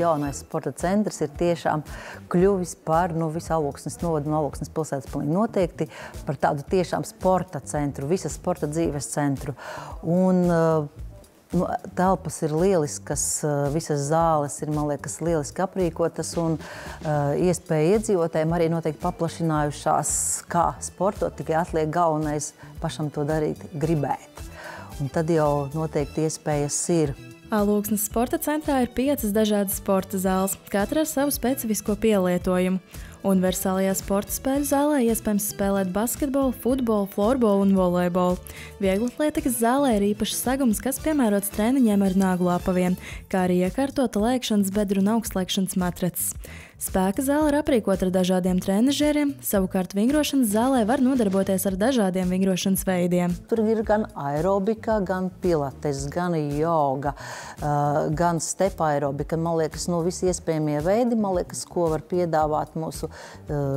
jaunais sporta centrs ir tiešām kļuvis par visu Alūksnes novada un Alūksnes pilsētas pilnīgi noteikti par tādu tiešām sporta centru, visas sporta dzīves centru. Un telpas ir lieliskas, visas zāles ir, man liekas, lieliski aprīkotas un iespēja iedzīvotājiem arī noteikti paplašinājušās, kā sportot, tikai atliek galvenais pašam to darīt, gribēt. Un tad jau noteikti iespējas ir. Alūksnes sporta centrā ir 5 dažādas sporta zāles, katra ar savu specifisko pielietojumu. Universālajā sporta spēļu zālē iespējams spēlēt basketbolu, futbolu, florbolu un volejbolu. Vieglatlētikas zālē ir īpašs segums, kas piemērots treniņiem ar nāglu apaviem, kā arī iekārtota lēkšanas bedru un augstslēkšanas matraces. Spēka zāle ir aprīkota ar dažādiem trenažieriem, savukārt vingrošanas zālē var nodarboties ar dažādiem vingrošanas veidiem. Tur ir gan aerobika, gan pilates, gan joga, gan step aerobika. Man liekas, visi iespējamie veidi, man liekas, ko var piedāvāt mūsu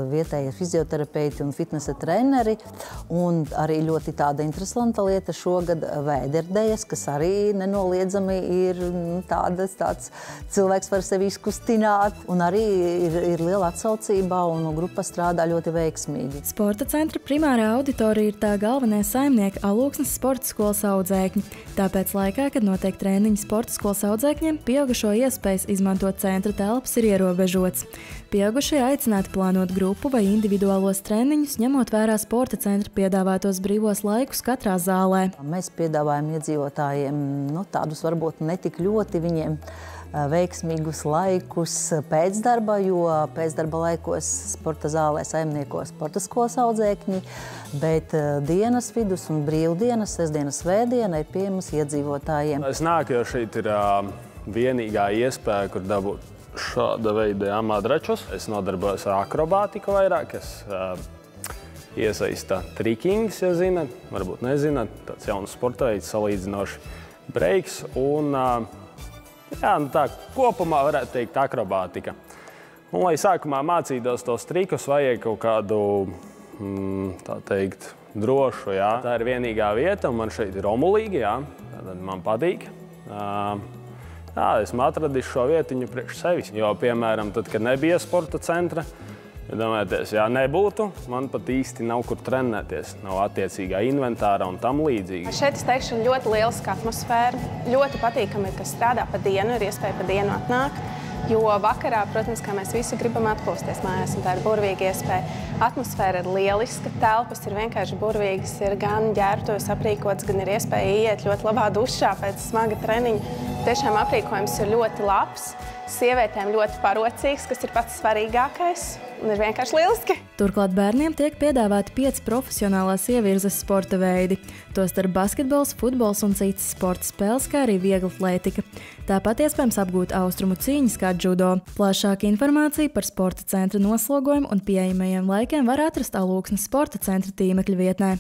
vietējie fizioterapeiti un fitnesa treneri. Un arī ļoti tāda interesanta lieta šogad vēderdejas, kas arī nenoliedzami ir tāds cilvēks var sevi izkustināt. Un arī ir liela atsaucība un grupa strādā ļoti veiksmīgi. Sporta centra primārā auditorija ir tā galvenie saimnieki Alūksnes sporta skolas audzēkņi. Tāpēc laikā, kad notiek treniņi sporta skolas audzēkņiem, pieaugušo iespējas izmantot centra telpas ir ierobežots. Pieaugušie aicināti plānot grupu vai individuālos treniņus, ņemot vērā sporta centra piedāvātos brīvos laikus katrā zālē. Mēs piedāvājam iedzīvotājiem tādus varbūt netik ļoti viņiem veiksmīgus laikus pēcdarba, jo pēcdarba laikos sporta zālē saimnieko sporta skolas audzēkņi, bet dienas vidus un brīvdienas, sestdiena, svētdiena ir pieejamas iedzīvotājiem. Es nāku, jo šeit ir vienīgā iespēja, kur dabūt šāda veida amatračus. Es nodarbojos ar akrobātiku vairāk, kas iesaista trikings, ja zinat, varbūt nezinat, tāds jauns sporta veids, salīdzinoši breiks un tā kopumā varētu teikt akrobātika. Un, lai sākumā mācītos tos trikus, vajag kaut kādu, tā teikt, drošu, jā. Tā ir vienīgā vieta, un man šeit ir omulīgi, jā. Tad man patīk. Esmu atradis šo vietiņu priekš sevis, jo, piemēram, tad, kad nebija sporta centra, domājieties, ja nebūtu, man pat īsti nav kur trenēties, nav attiecīgā inventāra un tam līdzīgi. Šeit, es teikšu, ļoti lieliska atmosfēra. Ļoti patīkami, kas strādā pa dienu, ir iespēja pa dienu atnākt, jo vakarā, protams, kā mēs visi gribam atpūsties mājās, un tā ir burvīga iespēja. Atmosfēra ir lieliska, telpas ir vienkārši burvīgas, ir gan ģērbtuves aprīkots, gan ir iespēja iet ļoti labā dušā pēc smaga treniņa. Tiešām aprīkojums ir ļoti labs. Sievietēm ļoti parocīgs, kas ir pats svarīgākais, un ir vienkārši lieliski. Turklāt bērniem tiek piedāvāti 5 profesionālās ievirzes sporta veidi, tostarp basketbols, futbols un citas sporta spēles, kā arī vieglatlētika. Tāpat iespējams apgūt austrumu cīņas kā džudo. Plašāka informācija par sporta centra noslogojumu un pieejamajiem laikiem var atrast Alūksnes sporta centra tīmekļa vietnē.